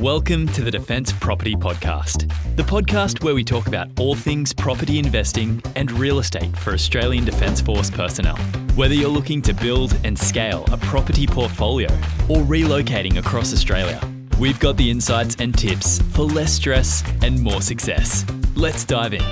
Welcome to the Defence Property Podcast, the podcast where we talk about all things property investing and real estate for Australian Defence Force personnel. Whether you're looking to build and scale a property portfolio or relocating across Australia, we've got the insights and tips for less stress and more success. Let's dive in.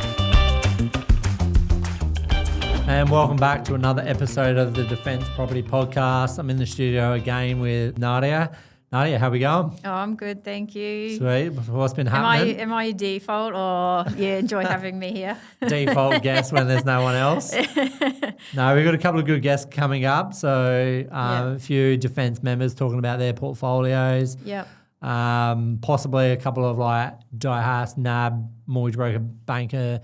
And welcome back to another episode of the Defence Property Podcast. I'm in the studio again with Nadia. Nadia, how we going? Oh, I'm good, thank you. Sweet. What's been happening? Am I your default or you enjoy having me here? Default guest when there's no one else. No, we've got a couple of good guests coming up. So a few Defence members talking about their portfolios. Yep. Possibly a couple of like DIHAS, NAB, mortgage broker, banker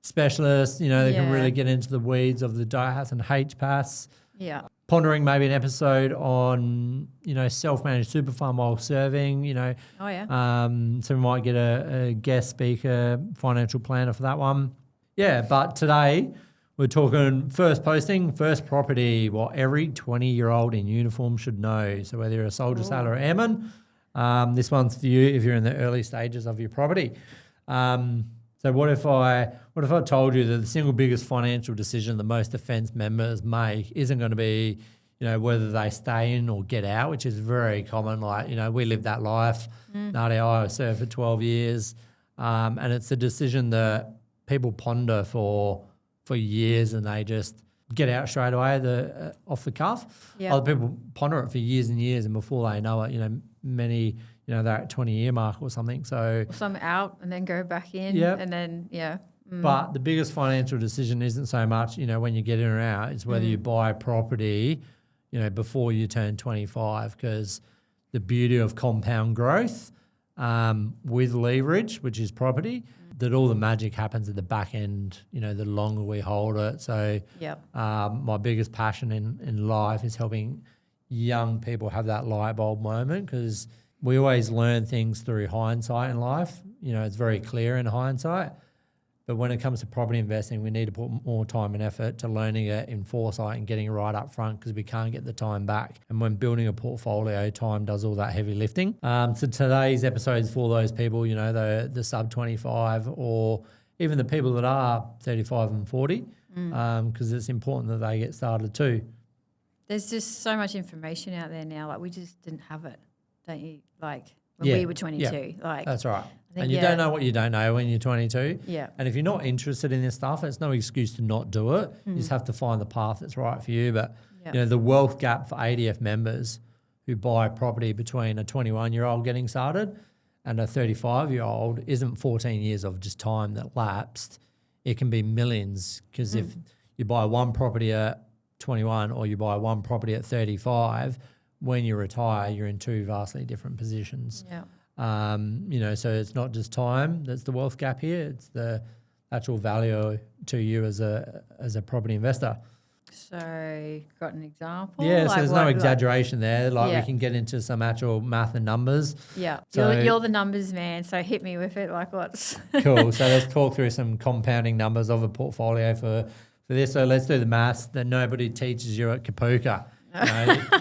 specialists. You know, they can really get into the weeds of the DIHAS and HPAS. Yeah. Pondering maybe an episode on, you know, self-managed super fund while serving, you know. Oh, yeah. So we might get a guest speaker, financial planner for that one. Yeah, but today we're talking first posting, first property, what every 20-year-old in uniform should know. So whether you're a soldier, sailor or airman, this one's for you if you're in the early stages of your property. So what if I told you that the single biggest financial decision that most defence members make isn't going to be, you know, whether they stay in or get out, which is very common. Like, you know, we live that life. Nadia, I served for 12 years, and it's a decision that people ponder for years, and they just get out straight away off the cuff. Yep. Other people ponder it for years and years, and before they know it, you know, many. You know, they're at 20-year mark or something. So some out and then go back in. Yep. And then, But the biggest financial decision isn't so much, you know, when you get in or out. It's whether you buy a property, you know, before you turn 25, because the beauty of compound growth with leverage, which is property, that all the magic happens at the back end, you know, the longer we hold it. So my biggest passion in life is helping young people have that light bulb moment, because we always learn things through hindsight in life. You know, it's very clear in hindsight. But when it comes to property investing, we need to put more time and effort to learning it in foresight and getting it right up front, because we can't get the time back. And when building a portfolio, time does all that heavy lifting. So today's episode is for those people, you know, the sub 25 or even the people that are 35 and 40, because it's important that they get started too. There's just so much information out there now. Like, we just didn't have it, don't you? Like when we were 22. Yeah. Like, that's right. And you don't know what you don't know when you're 22. Yeah. And if you're not interested in this stuff, it's no excuse to not do it. You just have to find the path that's right for you. But, you know, the wealth gap for ADF members who buy property between a 21-year-old getting started and a 35-year-old isn't 14 years of just time that lapsed. It can be millions, because if you buy one property at 21 or you buy one property at 35, when you retire, you're in two vastly different positions. Yeah. You know, so it's not just time that's the wealth gap here; it's the actual value to you as a property investor. So, got an example? Yeah, so there's no exaggeration there. Like, we can get into some actual math and numbers. Yeah, so, you're the numbers man, so hit me with it. Like, what's cool? So let's talk through some compounding numbers of a portfolio for this. So let's do the maths that nobody teaches you at Kapuka.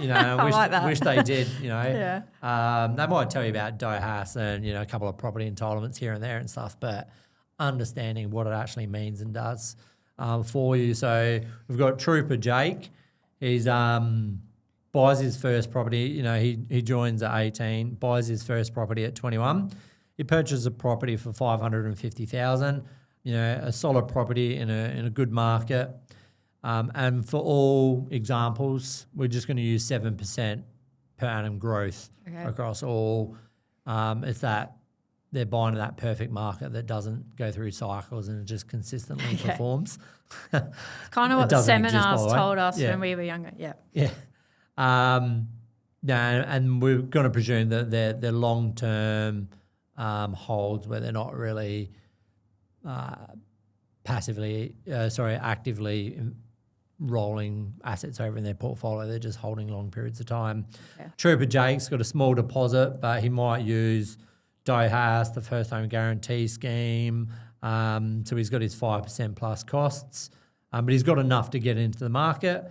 You know, I wish they did, you know. They might tell you about DIHAS and, you know, a couple of property entitlements here and there and stuff, but understanding what it actually means and does for you. So we've got Trooper Jake. He's buys his first property. You know, he joins at 18, buys his first property at 21. He purchases a property for $550,000. You know, a solid property in a good market. And for all examples, we're just going to use 7% per annum growth across all. It's that they're buying that perfect market that doesn't go through cycles and it just consistently performs. Kind of what the seminars told us when we were younger. Yeah. Yeah. And we're going to presume that they're long-term holds where they're not really actively rolling assets over in their portfolio. They're just holding long periods of time. Yeah. Trooper Jake's got a small deposit, but he might use DIHAS, the first home guarantee scheme. So he's got his 5% plus costs, but he's got enough to get into the market.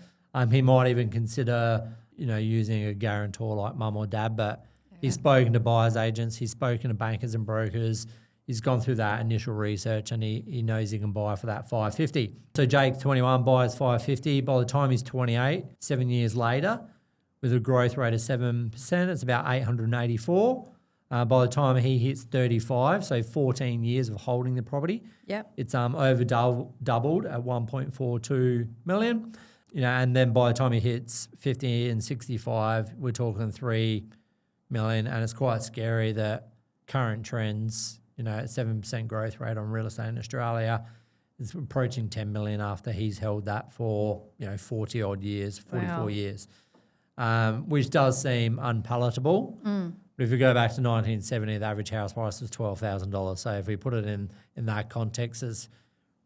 He might even consider, you know, using a guarantor like mum or dad, but He's spoken to buyers agents. He's spoken to bankers and brokers. He's gone through that initial research and he knows he can buy for that 550. So Jake, 21, buys 550. By the time he's 28, 7 years later, with a growth rate of 7%, it's about 884. By the time he hits 35, so 14 years of holding the property, it's over doubled at 1.42 million. And then by the time he hits 50 and 65, we're talking 3 million. And it's quite scary that current trends, 7% growth rate on real estate in Australia, is approaching 10 million after he's held that for 40 odd years, 44 years, which does seem unpalatable. But if we go back to 1970, the average house price was $12,000. So if we put it in that context, it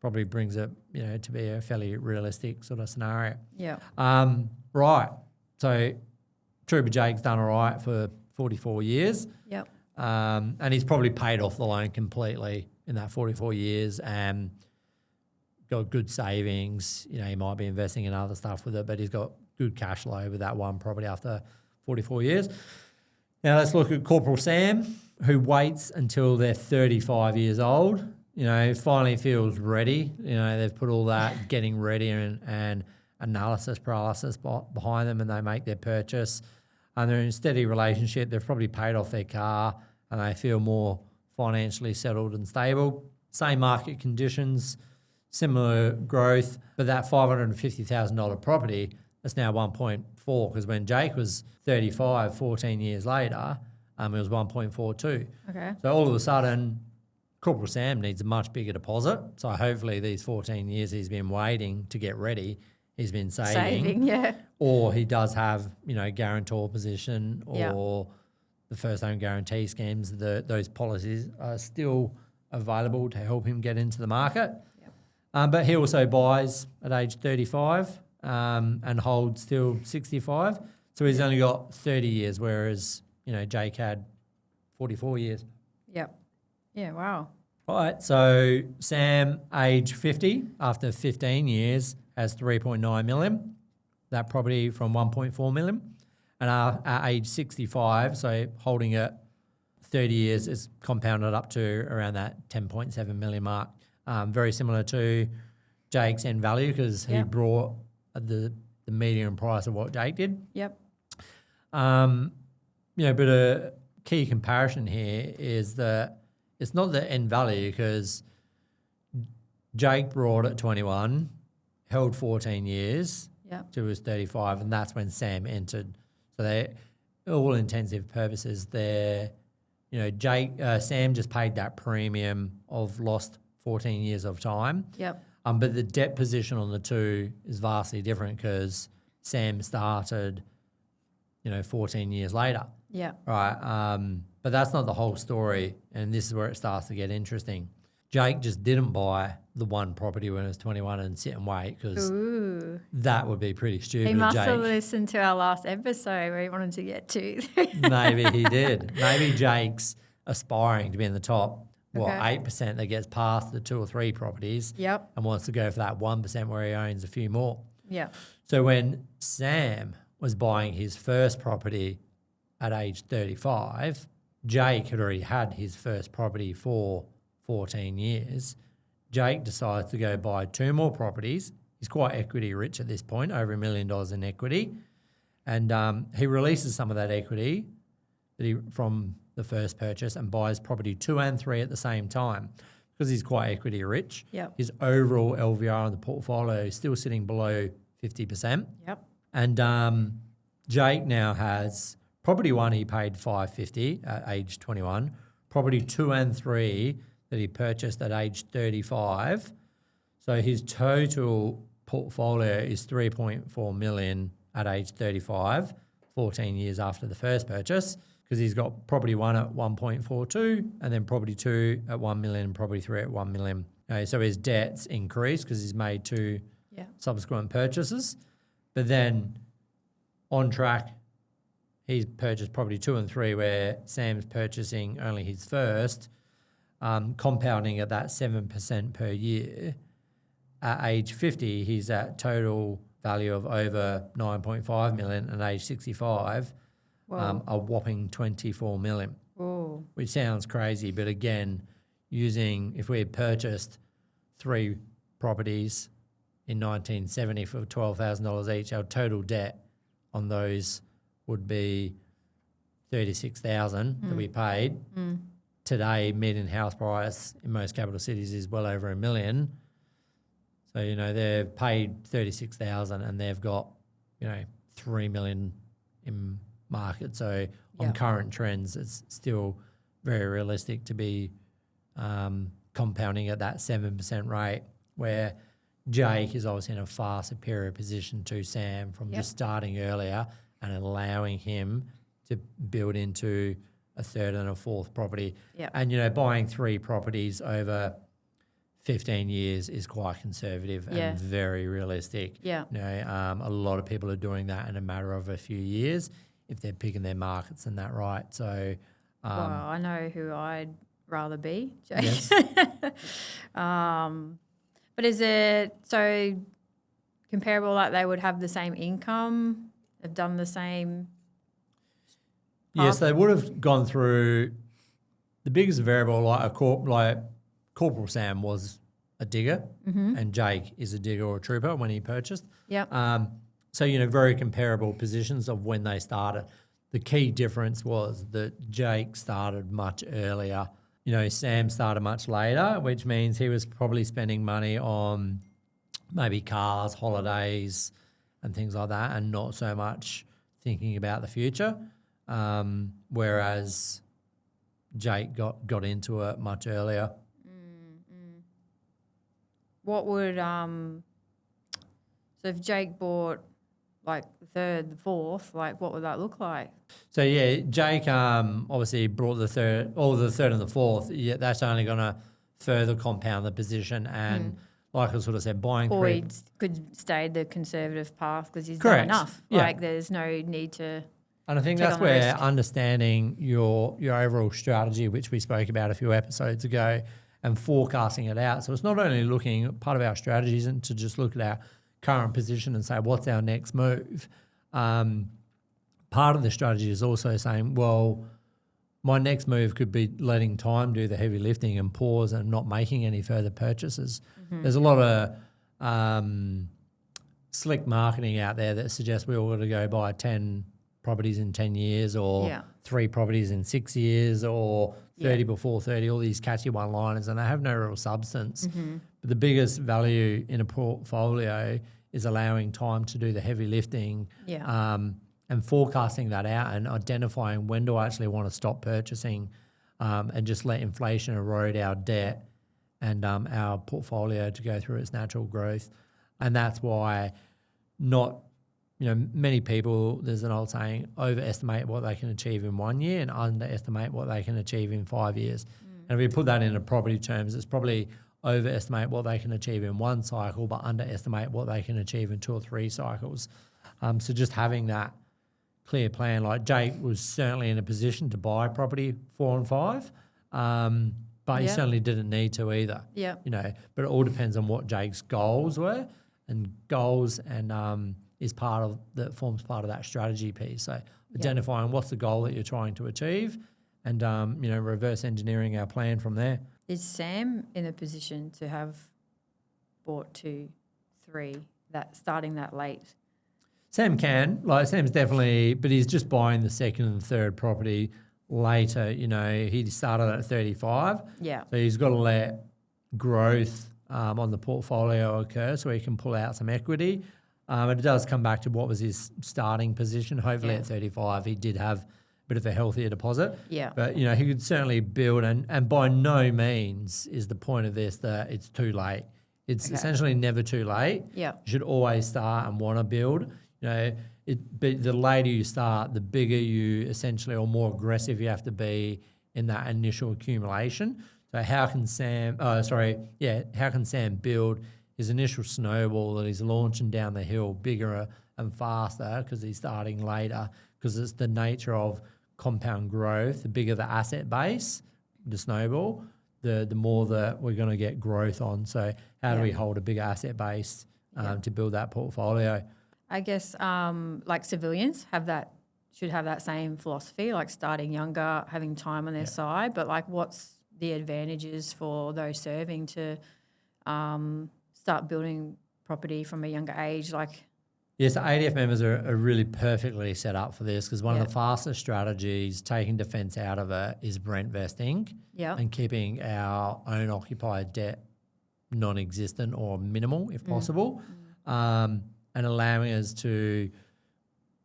probably brings it to be a fairly realistic sort of scenario. Right. So Trooper Jake's done all right for 44 years. And he's probably paid off the loan completely in that 44 years and got good savings. He might be investing in other stuff with it, but he's got good cash flow with that one property after 44 years. Now let's look at Corporal Sam, who waits until they're 35 years old. Finally feels ready. They've put all that getting ready and analysis paralysis behind them, and they make their purchase. And they're in a steady relationship. They've probably paid off their car and they feel more financially settled and stable. Same market conditions, similar growth, but that $550,000 property, that's now 1.4, because when Jake was 35, 14 years later, it was 1.42. Okay. So all of a sudden, Corporal Sam needs a much bigger deposit. So hopefully these 14 years he's been waiting to get ready, he's been saving. Or he does have, guarantor position or the first home guarantee schemes. Those policies are still available to help him get into the market. But he also buys at age 35 and holds till 65. So he's only got 30 years, whereas, Jake had 44 years. Yeah, wow. All right, so Sam, age 50, after 15 years, has 3.9 million. That property from 1.4 million. And at age 65, so holding it 30 years, is compounded up to around that 10.7 million mark. Very similar to Jake's end value, because he brought the median price of what Jake did. But a key comparison here is that it's not the end value, because Jake brought at 21, held 14 years to his 35, and that's when Sam entered. So they, all intensive purposes, Sam just paid that premium of lost 14 years of time. But the debt position on the two is vastly different, because Sam started, 14 years later. Right. But that's not the whole story, and this is where it starts to get interesting. Jake just didn't buy the one property when he was 21 and sit and wait, because that would be pretty stupid. He must Jake. have listened to our last episode where he wanted to get to. Maybe he did. Maybe Jake's aspiring to be in the top, 8% that gets past the 2 or 3 properties and wants to go for that 1% where he owns a few more. So when Sam was buying his first property at age 35, Jake had already had his first property for 14 years. Jake decides to go buy 2 more properties. He's quite equity rich at this point, over $1 million in equity. And he releases some of that equity from the first purchase and buys property 2 and 3 at the same time, because he's quite equity rich. His overall LVR on the portfolio is still sitting below 50%. And Jake now has property 1 he paid $550 at age 21, property 2 and 3 that he purchased at age 35. So his total portfolio is 3.4 million at age 35, 14 years after the first purchase, because he's got property 1 at 1.42 and then property 2 at 1 million and property 3 at 1 million. So his debt's increased because he's made 2 subsequent purchases. But then on track, he's purchased property 2 and 3 where Sam's purchasing only his first, compounding at that 7% per year. At age 50, he's at total value of over 9.5 million, and at age 65, a whopping 24 million, which sounds crazy. But again, if we had purchased 3 properties in 1970 for $12,000 each, our total debt on those would be $36,000 that we paid. Today, median house price in most capital cities is well over $1 million. So, they've paid $36,000 and they've got, $3 million in market. So on current trends, it's still very realistic to be compounding at that 7% rate, where Jake is obviously in a far superior position to Sam from just starting earlier and allowing him to build into a third and a fourth property. And, buying 3 properties over 15 years is quite conservative and very realistic. A lot of people are doing that in a matter of a few years if they're picking their markets and that right. So, well, I know who I'd rather be, Jake. Yes. But is it so comparable, like they would have the same income, have done the same? Yes, they would have gone through the biggest variable, like Corporal Sam was a digger and Jake is a digger or a trooper when he purchased. So, very comparable positions of when they started. The key difference was that Jake started much earlier. Sam started much later, which means he was probably spending money on maybe cars, holidays and things like that, and not so much thinking about the future. Whereas Jake got into it much earlier. What would so if Jake bought like the third, the fourth, like what would that look like? So Jake obviously brought the third and the fourth. Yeah, that's only going to further compound the position. And like I sort of said, buying or he could stay the conservative path because he's done enough. Like there's no need to. And I think that's where understanding your overall strategy, which we spoke about a few episodes ago, and forecasting it out. So it's not only part of our strategy isn't to just look at our current position and say, what's our next move? Part of the strategy is also saying, well, my next move could be letting time do the heavy lifting and pause and not making any further purchases. There's a lot of slick marketing out there that suggests we all got to go buy 10 properties in 10 years or 3 properties in 6 years or 30 before 30, all these catchy one-liners, and they have no real substance. But the biggest value in a portfolio is allowing time to do the heavy lifting and forecasting that out and identifying when do I actually want to stop purchasing and just let inflation erode our debt and our portfolio to go through its natural growth. And that's why many people, there's an old saying, overestimate what they can achieve in 1 year and underestimate what they can achieve in 5 years. And if we put that into property terms, it's probably overestimate what they can achieve in 1 cycle, but underestimate what they can achieve in 2 or 3 cycles. So just having that clear plan, like Jake was certainly in a position to buy property 4 and 5, but he certainly didn't need to either. But it all depends on what Jake's goals were, and goals and forms part of that strategy piece. So identifying what's the goal that you're trying to achieve and, reverse engineering our plan from there. Is Sam in a position to have bought 2, 3, starting that late? Sam can. Sam's definitely, but he's just buying the second and third property later. He started at 35. So he's got to let growth on the portfolio occur so he can pull out some equity. But it does come back to what was his starting position. Hopefully at 35 he did have a bit of a healthier deposit. But, he could certainly build, and by no means is the point of this that it's too late. It's essentially never too late. You should always start and want to build. But the later you start, the bigger you essentially or more aggressive you have to be in that initial accumulation. So how can Sam build his initial snowball that he's launching down the hill bigger and faster because he's starting later, because it's the nature of compound growth. The bigger the asset base, the snowball, the more that we're going to get growth on. So how do we hold a bigger asset base to build that portfolio? I guess like civilians have that should have that same philosophy, like starting younger, having time on their side. But like, what's the advantages for those serving to start building property from a younger age? Like, yes, ADF members are really perfectly set up for this because one of the fastest strategies, taking defence out of it, is rent vesting and keeping our own occupied debt non-existent or minimal if possible, and allowing us to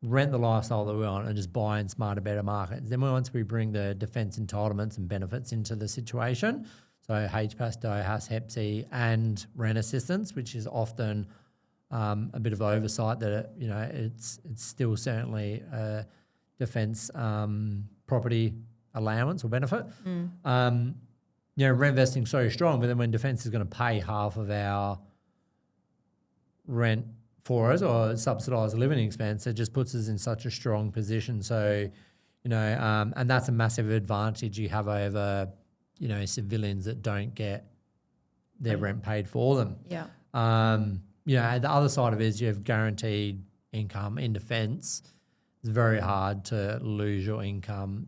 rent the lifestyle that we want and just buy in smarter, better markets. Then once we bring the defence entitlements and benefits into the situation, so HPAS, DOHAS, HEPC and rent assistance, which is often a bit of oversight that, it's still certainly a defence property allowance or benefit. Rent vesting so strong, but then when defence is going to pay half of our rent for us or subsidise the living expense, it just puts us in such a strong position. So, and that's a massive advantage you have over, civilians that don't get their rent paid for them. Yeah. The other side of it is you have guaranteed income in defence. It's very hard to lose your income,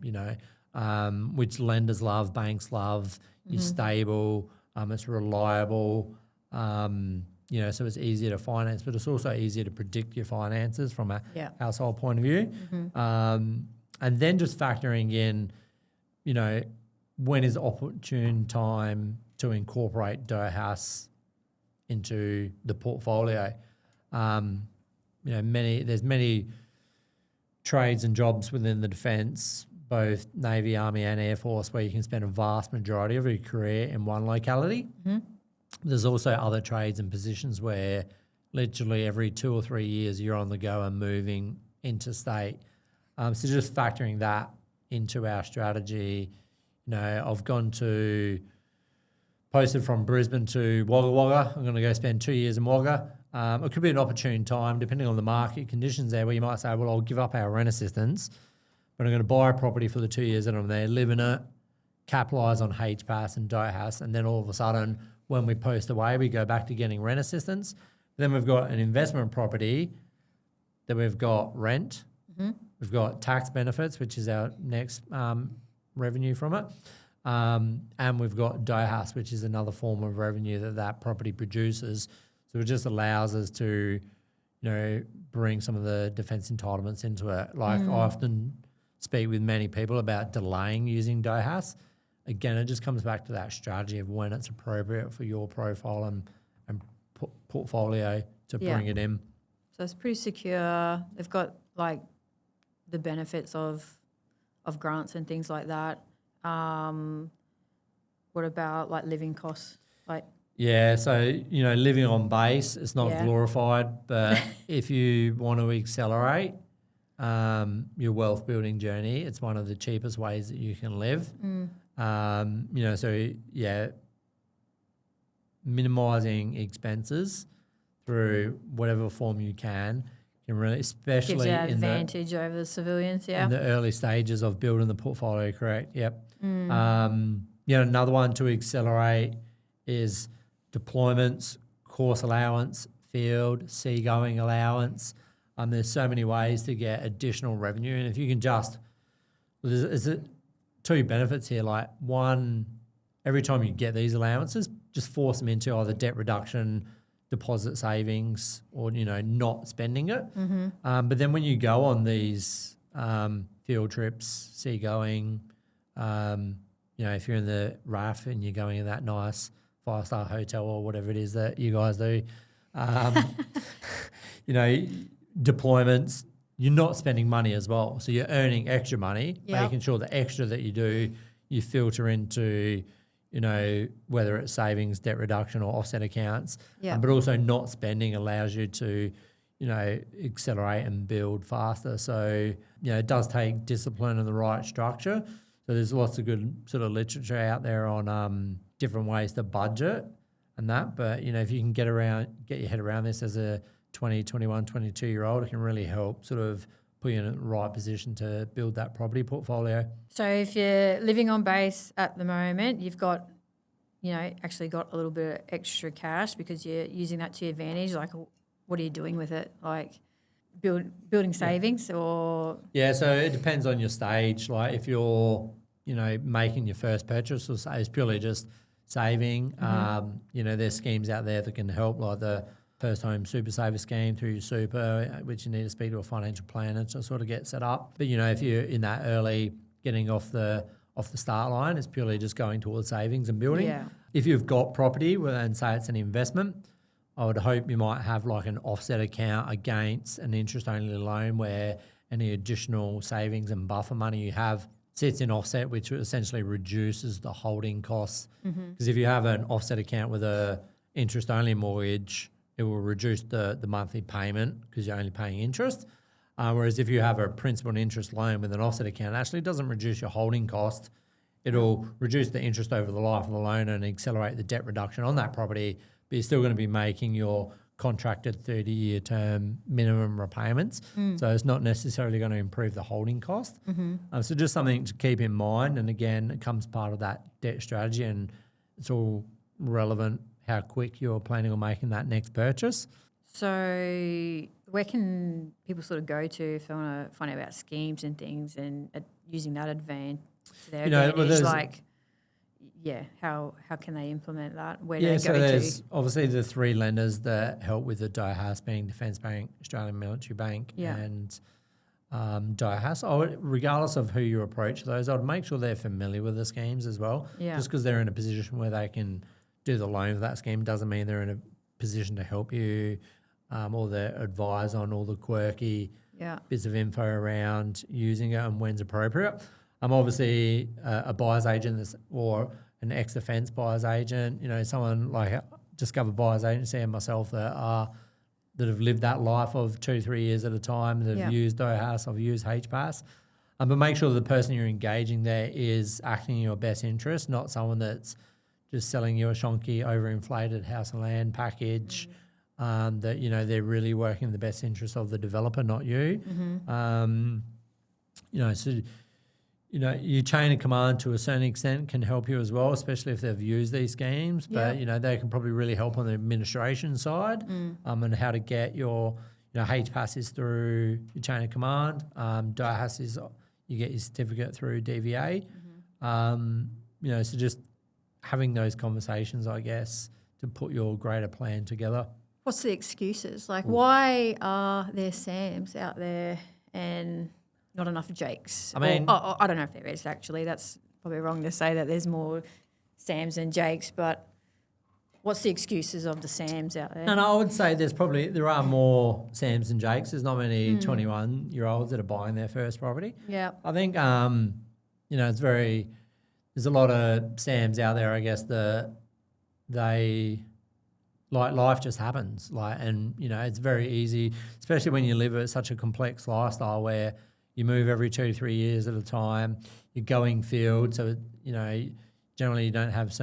which lenders love, banks love. You're stable, it's reliable, so it's easier to finance, but it's also easier to predict your finances from a household point of view. And then just factoring in, when is opportune time to incorporate DOHAS into the portfolio. There's many trades and jobs within the defence, both Navy, Army and Air Force, where you can spend a vast majority of your career in one locality. There's also other trades and positions where literally every 2 or 3 years you're on the go and moving interstate. So just factoring that into our strategy, I've posted from Brisbane to Wagga Wagga. I'm going to go spend 2 years in Wagga. It could be an opportune time, depending on the market conditions there, where you might say, well, I'll give up our rent assistance, but I'm going to buy a property for the 2 years that I'm there, live in it, capitalise on HPAS and DOHAS, and then all of a sudden, when we post away, we go back to getting rent assistance. Then we've got an investment property that we've got rent. We've got tax benefits, which is our next revenue from it. And we've got DOHAS, which is another form of revenue that property produces. So it just allows us to, bring some of the defence entitlements into it. Like I often speak with many people about delaying using DOHAS. Again, it just comes back to that strategy of when it's appropriate for your profile and portfolio to bring it in. So it's pretty secure. They've got like the benefits of grants and things like that. What about like living costs? So, living on base, it's not glorified, but if you want to accelerate your wealth building journey, it's one of the cheapest ways that you can live. Minimising expenses through whatever form you can really, especially gives you an advantage over the civilians, in the early stages of building the portfolio, correct? Yep. Another one to accelerate is deployments, course allowance, field, seagoing allowance. There's so many ways to get additional revenue, and if you can there's two benefits here. Like one, every time you get these allowances, just force them into either debt reduction, deposit savings, or not spending it. But then when you go on these field trips, seagoing, if you're in the RAF and you're going in that nice 5-star hotel or whatever it is that you guys do, deployments, you're not spending money as well. So you're earning extra money, making sure the extra that you do, you filter into, whether it's savings, debt reduction or offset accounts. But also not spending allows you to, accelerate and build faster. So, it does take discipline and the right structure. So there's lots of good sort of literature out there on different ways to budget and that. But, if you can get your head around this as a 20, 21, 22-year-old, it can really help sort of put you in the right position to build that property portfolio. So if you're living on base at the moment, you've got, actually got a little bit of extra cash because you're using that to your advantage. Like, what are you doing with it? Like, building savings or? Yeah, so it depends on your stage. Like if you're, making your first purchase, or say it's purely just saving. There's schemes out there that can help, like the First Home Super Saver scheme through your super, which you need to speak to a financial planner to sort of get set up. But if you're in that early, getting off the start line, it's purely just going towards savings and building. Yeah. If you've got property, and say it's an investment, I would hope you might have like an offset account against an interest-only loan where any additional savings and buffer money you have sits in offset, which essentially reduces the holding costs. Because if you have an offset account with a interest-only mortgage, it will reduce the monthly payment because you're only paying interest. Whereas if you have a principal and interest loan with an offset account, it actually doesn't reduce your holding cost. It'll reduce the interest over the life of the loan and accelerate the debt reduction on that property, but you're still going to be making your contracted 30-year term minimum repayments. So it's not necessarily going to improve the holding cost. So just something to keep in mind. And again, it comes part of that debt strategy, and it's all relevant how quick you're planning on making that next purchase. So where can people sort of go to if they want to find out about schemes and things and using that advantage? How can they implement that? Where do they go there's to? Obviously the three lenders that help with the DIHAS being Defence Bank, Australian Military Bank, and DIHAS. Regardless of who you approach those, I'd make sure they're familiar with the schemes as well. Just because they're in a position where they can do the loan for that scheme doesn't mean they're in a position to help you or they advise on all the quirky bits of info around using it and when's appropriate. I'm obviously a buyer's agent or an ex-defence buyer's agent, someone like a Discover Buyer's Agency and myself that have lived that life of 2-3 years at a time, that have used DOHAS, I've used HPAS. But make sure the person you're engaging there is acting in your best interest, not someone that's just selling you a shonky, overinflated house and land package, that, they're really working in the best interest of the developer, not you. Your chain of command to a certain extent can help you as well, especially if they've used these schemes. But, they can probably really help on the administration side and how to get your, HPAS is through your chain of command. DIHAS is you get your certificate through DVA. So just having those conversations, I guess, to put your greater plan together. What's the excuses? Like, why are there Sams out there and not enough Jakes? I mean, I don't know if there is actually. That's probably wrong to say that there's more Sams than Jakes, but what's the excuses of the Sams out there? No, I would say there are more Sams than Jakes. There's not many 21-year-olds that are buying their first property. Yeah. I think, there's a lot of Sams out there, I guess, life just happens. It's very easy, especially when you live at such a complex lifestyle where you move every 2-3 years at a time, you're going field. So, generally you don't have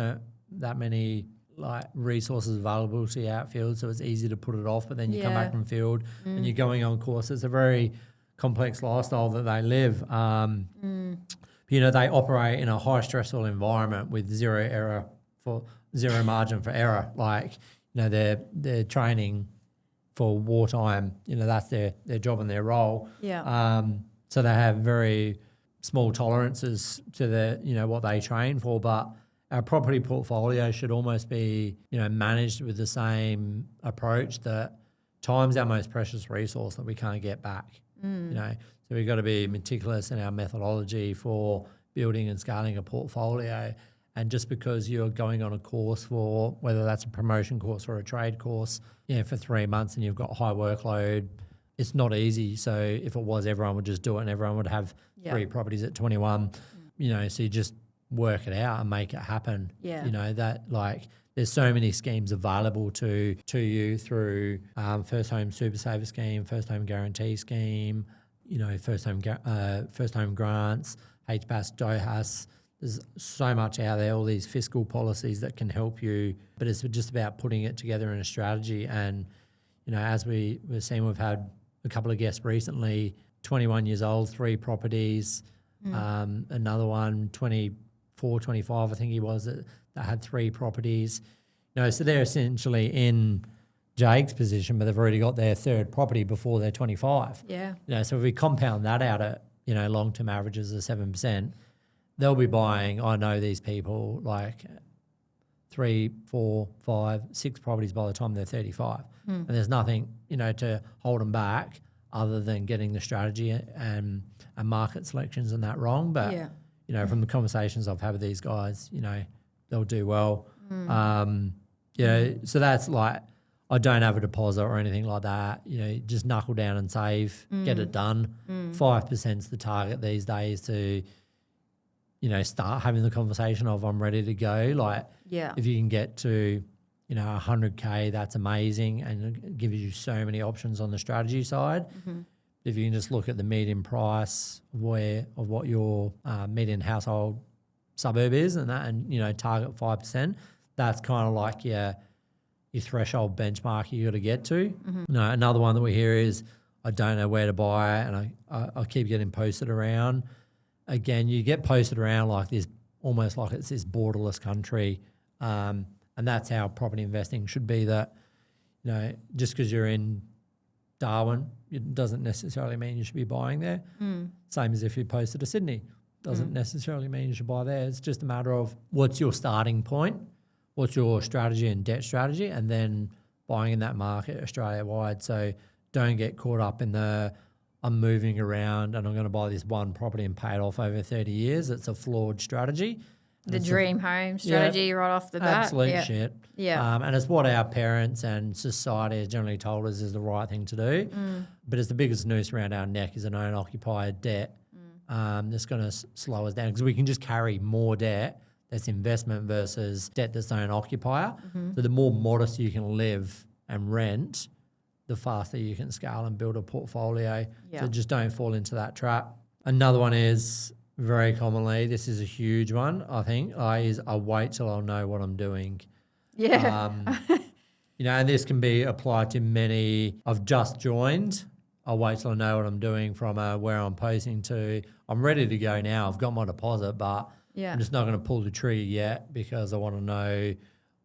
that many resources available to you outfield. So it's easy to put it off, but then you come back from field and you're going on course. It's a very complex lifestyle that they live. They operate in a high stressful environment with zero margin for error. They're training for wartime. That's their job and their role. Yeah. So they have very small tolerances to what they train for. But our property portfolio should almost be managed with the same approach that time's our most precious resource that we can't get back. So we've got to be meticulous in our methodology for building and scaling a portfolio. And just because you're going on a course for, whether that's a promotion course or a trade course, for 3 months and you've got high workload, it's not easy. So if it was, everyone would just do it and everyone would have 3 properties at 21. So you just work it out and make it happen. There's so many schemes available to you through First Home Super Saver scheme, First Home Guarantee scheme, First Home grants, HPAS, DOHAS. There's so much out there, all these fiscal policies that can help you, but it's just about putting it together in a strategy. And, as we've seen, we've had a couple of guests recently, 21 years old, 3 properties, another one, 24, 25, I think he was, that had 3 properties. So they're essentially in Jake's position, but they've already got their third property before they're 25. Yeah. So if we compound that out at, long-term averages of 7%, they'll be buying, I know these people, like 3, 4, 5, 6 properties by the time they're 35. And there's nothing, to hold them back other than getting the strategy and market selections and that wrong. But, from the conversations I've had with these guys, they'll do well. So that's like, I don't have a deposit or anything like that. Just knuckle down and save, get it done. 5% is the target these days to, start having the conversation of I'm ready to go. Like, if you can get to, 100K, that's amazing, and it gives you so many options on the strategy side. If you can just look at the median price of what your median household suburb is, and target 5%, that's kind of like your threshold benchmark you got to get to. Another one that we hear is, I don't know where to buy it, and I keep getting posted around. Again, you get posted around like this, almost like it's this borderless country, and that's how property investing should be. That just because you're in Darwin, it doesn't necessarily mean you should be buying there. Same as if you posted to Sydney, doesn't necessarily mean you should buy there. It's just a matter of what's your starting point, what's your strategy and debt strategy, and then buying in that market Australia-wide. So don't get caught up in I'm moving around and I'm going to buy this one property and pay it off over 30 years. It's a flawed strategy. The dream home strategy right off the bat. Absolute shit. Yeah. And it's what our parents and society has generally told us is the right thing to do. But it's the biggest noose around our neck is an owner-occupied debt. That's going to slow us down because we can just carry more debt that's investment versus debt that's owner-occupier. So the more modest you can live and rent, the faster you can scale and build a portfolio. So just don't fall into that trap. Another one is, very commonly, this is a huge one, I think, is I wait till I know what I'm doing. And this can be applied to many. I've just joined. I'll wait till I know what I'm doing from where I'm posting to I'm ready to go now. I've got my deposit, but I'm just not going to pull the trigger yet because I want to know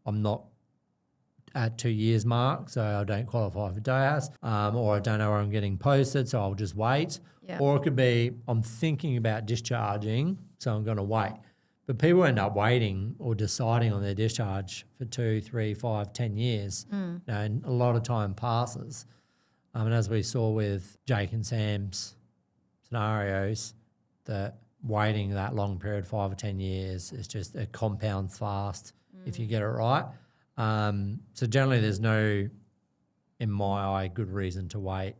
I'm not at 2 years mark, so I don't qualify for DIAS, or I don't know where I'm getting posted, so I'll just wait. Or it could be I'm thinking about discharging, so I'm going to wait. But people end up waiting or deciding on their discharge for 2, 3, 5, 10 years, and a lot of time passes. And as we saw with Jake and Sam's scenarios, that waiting that long period, 5 or 10 years, is just, it compounds fast if you get it right. So generally there's no, in my eye, good reason to wait.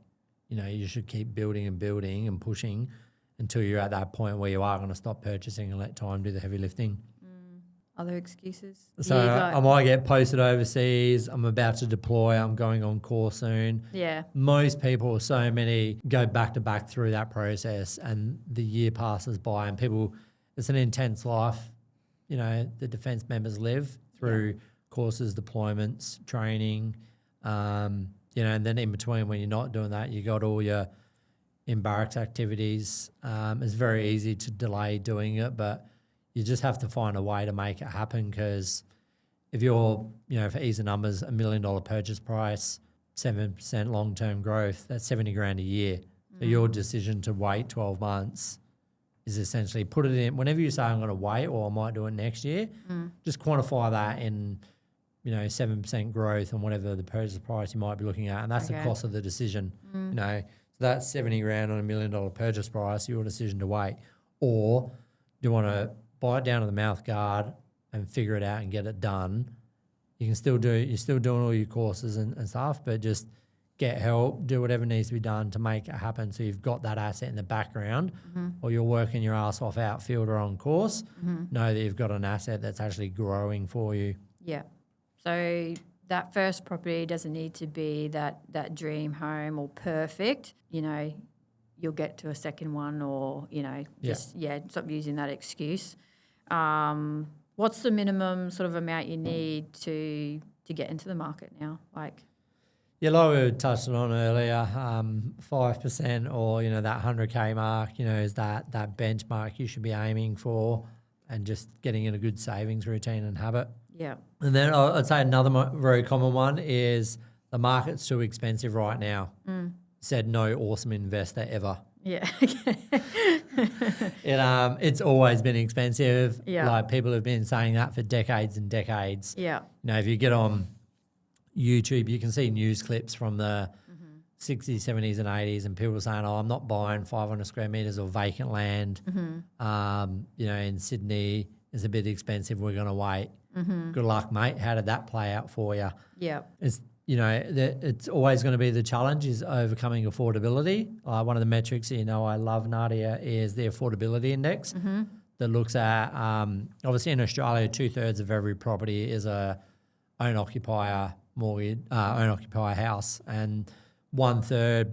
You should keep building and pushing until you're at that point where you are going to stop purchasing and let time do the heavy lifting. Other excuses? So I might get posted overseas. I'm about to deploy. I'm going on course soon. Most people, so many, go back to back through that process and the year passes by and people, it's an intense life, the defence members live through courses, deployments, training, and then in between when you're not doing that, you got all your in-barracks activities. It's very easy to delay doing it, but you just have to find a way to make it happen because if you're, for easy numbers, $1 million purchase price, 7% long-term growth, that's 70 grand a year. So your decision to wait 12 months is essentially put it in, whenever you say I'm going to wait or I might do it next year, just quantify that in 7% growth and whatever the purchase price you might be looking at, and that's the cost of the decision. So that's 70 grand on $1 million purchase price, your decision to wait. Or do you want to buy it down to the mouth guard and figure it out and get it done? You're still doing all your courses and stuff, but just get help, do whatever needs to be done to make it happen so you've got that asset in the background, or you're working your ass off outfield or on course, know that you've got an asset that's actually growing for you. So that first property doesn't need to be that dream home or perfect. You'll get to a second one or, stop using that excuse. What's the minimum sort of amount you need to get into the market now? Like we touched on earlier, 5% or, that 100K mark, is that benchmark you should be aiming for and just getting in a good savings routine and habit. And then I'd say another very common one is the market's too expensive right now. Said no awesome investor ever. Yeah. It's always been expensive. Yeah. Like people have been saying that for decades and decades. Yeah. You know, if you get on YouTube, you can see news clips from the 60s, 70s and 80s and people saying, I'm not buying 500 square metres of vacant land, you know, in Sydney. It's a bit expensive. We're going to wait. Good luck, mate. How did that play out for you? Yeah. It's, you know, it's always going to be the challenge is overcoming affordability. One of the metrics, you know, I love, Nadia, is the affordability index that looks at, obviously in Australia, 2/3 of every property is a owner-occupier mortgage, owner-occupier house, and 1/3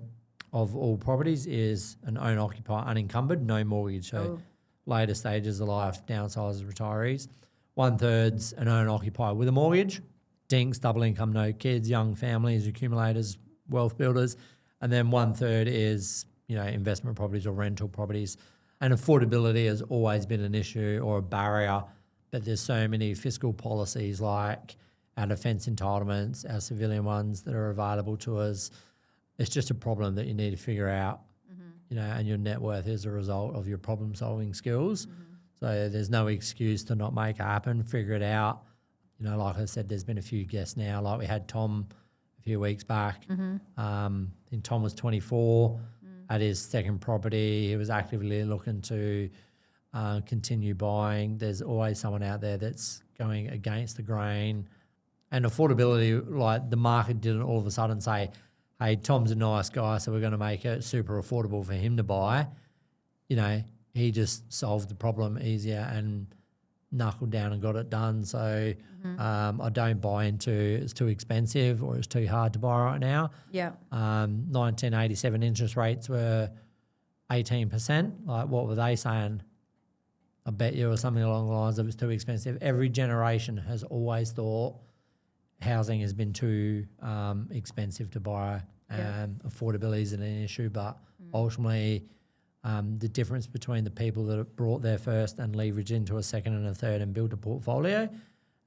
of all properties is an owner-occupier unencumbered, no mortgage. So later stages of life, downsizers, retirees. 1/3's an owner-occupier with a mortgage, dinks, double income, no kids, young families, accumulators, wealth builders, and then 1/3 is, you know, investment properties or rental properties. And affordability has always been an issue or a barrier, but there's so many fiscal policies like our defence entitlements, our civilian ones that are available to us. It's just a problem that you need to figure out, you know, and your net worth is a result of your problem-solving skills. So there's no excuse to not make it happen, figure it out. You know, like I said, there's been a few guests now. Like we had Tom a few weeks back. I think Tom was 24 at his second property. He was actively looking to continue buying. There's always someone out there that's going against the grain. And affordability, like the market didn't all of a sudden say, hey, Tom's a nice guy, so we're going to make it super affordable for him to buy. You know, he just solved the problem easier and knuckled down and got it done. So I don't buy into it's too expensive or it's too hard to buy right now. Yeah. 1987 interest rates were 18%. Like what were they saying? I bet you or something along the lines of it's too expensive. Every generation has always thought housing has been too expensive to buy. Affordability isn't an issue, but ultimately the difference between the people that have brought there first and leveraged into a second and a third and built a portfolio and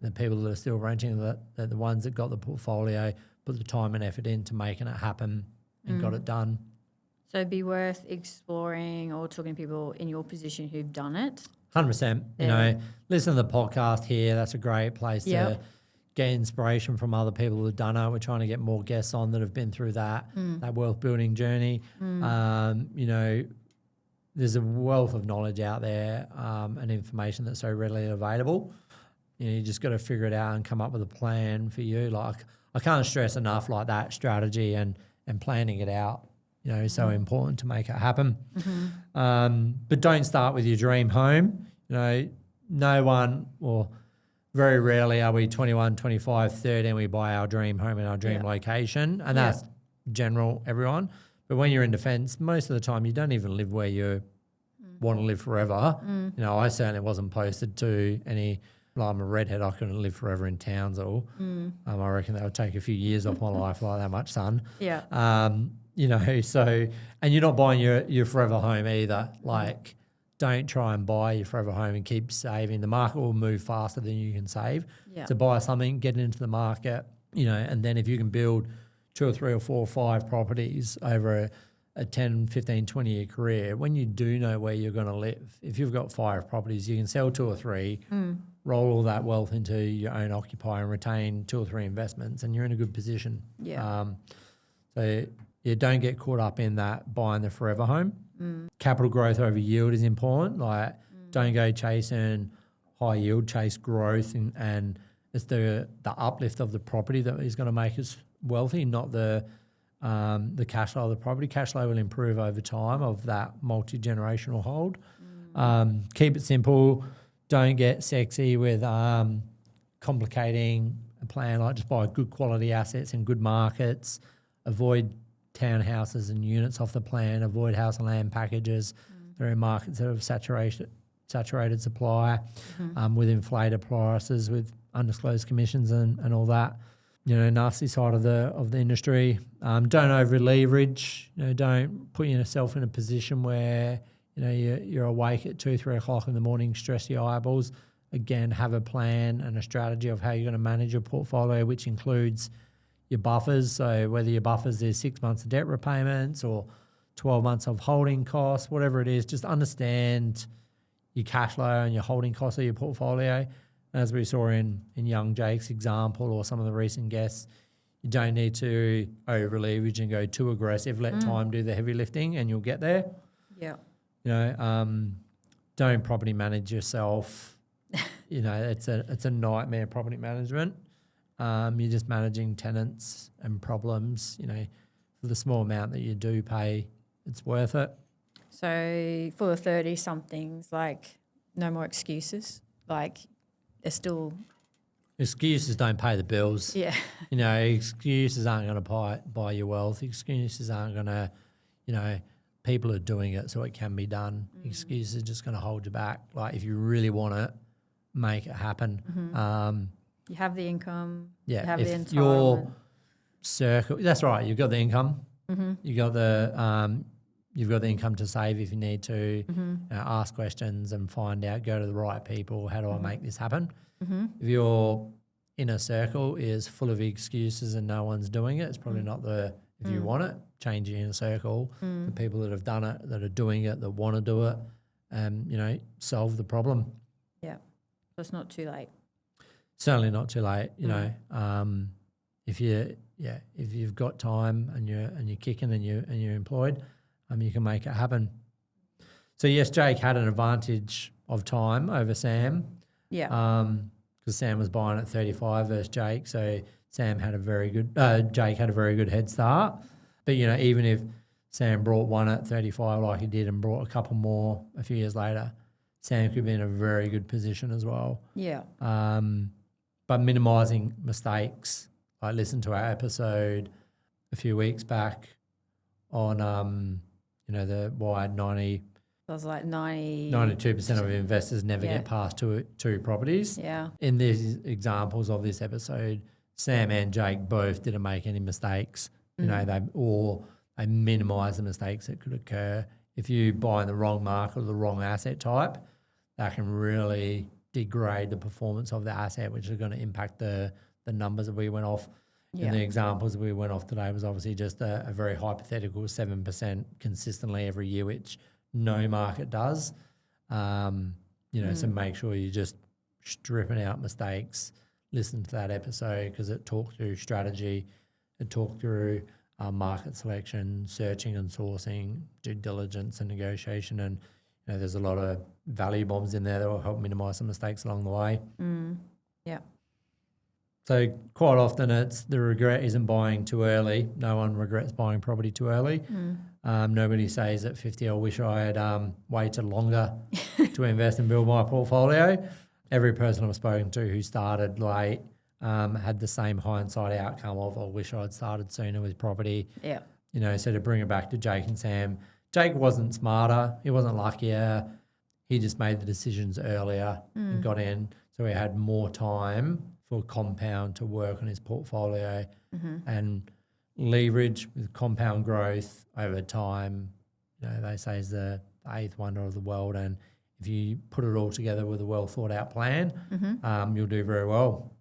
the people that are still renting, they're the ones that got the portfolio, put the time and effort into making it happen and got it done. So it'd be worth exploring or talking to people in your position who've done it. 100%. You know, listen to the podcast here. That's a great place to get inspiration from other people who've done it. We're trying to get more guests on that have been through that wealth building journey. You know, there's a wealth of knowledge out there and information that's so readily available. You know, you just got to figure it out and come up with a plan for you. Like I can't stress enough like that strategy and planning it out, you know, is so important to make it happen. But don't start with your dream home. You know, no one or very rarely are we 21, 25, 30 and we buy our dream home in our dream location. And that's general, everyone. But when you're in defence, most of the time you don't even live where you want to live forever. You know, I certainly wasn't posted to any, like I'm a redhead, I couldn't live forever in Townsville. I reckon that would take a few years off my life, like that much sun. You know, so, and you're not buying your forever home either. Like, don't try and buy your forever home and keep saving. The market will move faster than you can save. To buy something, get it into the market, you know, and then if you can build 2 or 3 or 4 or 5 properties over a 10, 15, 20-year career, when you do know where you're going to live, if you've got 5 properties, you can sell 2 or 3, roll all that wealth into your own occupier and retain 2 or 3 investments, and you're in a good position. So you don't get caught up in that buying the forever home. Capital growth over yield is important. Like don't go chasing high yield, chase growth, and it's the uplift of the property that is going to make us wealthy, not the cash flow of the property. Cash flow will improve over time of that multi-generational hold. Keep it simple. Don't get sexy with complicating a plan. Like just buy good quality assets in good markets. Avoid townhouses and units off the plan. Avoid house and land packages. They're in markets that have saturated supply with inflated prices, with undisclosed commissions and all that. You know, nasty side of the industry. Don't over leverage. You know, don't put yourself in a position where you know you're awake at 2, 3 o'clock in the morning, stress your eyeballs. Again, have a plan and a strategy of how you're going to manage your portfolio, which includes, your buffers. So whether your buffers is 6 months of debt repayments or 12 months of holding costs, whatever it is, just understand your cash flow and your holding costs of your portfolio. As we saw in young Jake's example or some of the recent guests, you don't need to over-leverage and go too aggressive. Let time do the heavy lifting and you'll get there. Yeah. You know, don't property manage yourself. You know, it's a nightmare, property management. You're just managing tenants and problems. You know, for the small amount that you do pay, it's worth it. So for the 30-somethings, like no more excuses. Like they're still... Excuses don't pay the bills. Yeah. You know, excuses aren't going to buy your wealth. Excuses aren't going to, you know, people are doing it so it can be done. Excuses are just going to hold you back. Like if you really want it, make it happen. You have the income. Yeah, You have the if your entitlement. circle, that's right. You've got the income. You've got the income to save if you need to. You know, ask questions and find out. Go to the right people. How do I make this happen? If your inner circle is full of excuses and no one's doing it, it's probably not the. If you want it, change your inner circle. The people that have done it, that are doing it, that want to do it, you know, solve the problem. Yeah. So it's not too late. Certainly not too late. You know, if you've got time and you're kicking and you're employed, you can make it happen. So yes, Jake had an advantage of time over Sam. Yeah. Because Sam was buying at 35 versus Jake, so Jake had a very good head start. But you know, even if Sam brought one at 35 like he did and brought a couple more a few years later, Sam could be in a very good position as well. Yeah. But minimising mistakes. I listened to our episode a few weeks back on you know, the why 92% of investors never get past two properties. Yeah. In these examples of this episode, Sam and Jake both didn't make any mistakes. You know, they minimised the mistakes that could occur. If you buy in the wrong market or the wrong asset type, that can really degrade the performance of the asset, which is going to impact the numbers that we went off. Yeah. And the examples we went off today was obviously just a very hypothetical 7% consistently every year, which no market does. You know, so make sure you just stripping out mistakes. Listen to that episode because it talked through strategy, it talked through market selection, searching and sourcing, due diligence and negotiation, and you know, there's a lot of value bombs in there that will help minimise some mistakes along the way. Yeah. So quite often it's the regret isn't buying too early. No one regrets buying property too early. Nobody says at 50, I wish I had waited longer to invest and build my portfolio. Every person I've spoken to who started late had the same hindsight outcome of, I wish I'd started sooner with property. Yeah. You know, so to bring it back to Jake and Sam, Jake wasn't smarter. He wasn't luckier. He just made the decisions earlier and got in. So he had more time for compound to work on his portfolio and leverage with compound growth over time. You know, they say is the eighth wonder of the world. And if you put it all together with a well thought out plan, you'll do very well.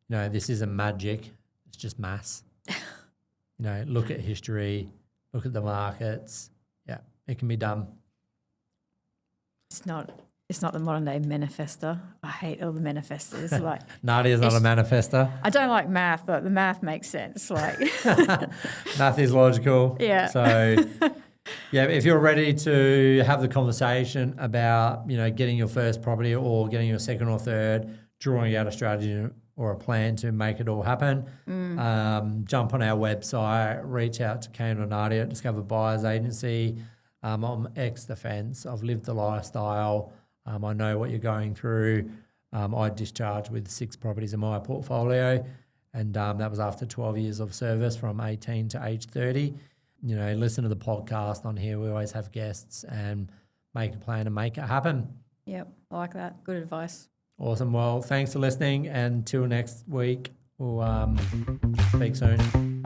You know, this isn't magic. It's just maths. You know, look at history, look at the markets. Yeah, it can be done. It's not the modern day manifester. I hate all the manifestors. Like Nadia's not a manifester. I don't like math, but the math makes sense. Like Math is logical. Yeah. So yeah, if you're ready to have the conversation about, you know, getting your first property or getting your second or third, drawing out a strategy or a plan to make it all happen, jump on our website, reach out to Kane or Nadia at Discover Buyers Agency. I'm ex-defence. I've lived the lifestyle. I know what you're going through. I discharged with 6 properties in my portfolio, and that was after 12 years of service from 18 to age 30. You know, listen to the podcast on here. We always have guests and make a plan and make it happen. Yep, I like that. Good advice. Awesome. Well, thanks for listening, and till next week, we'll speak soon.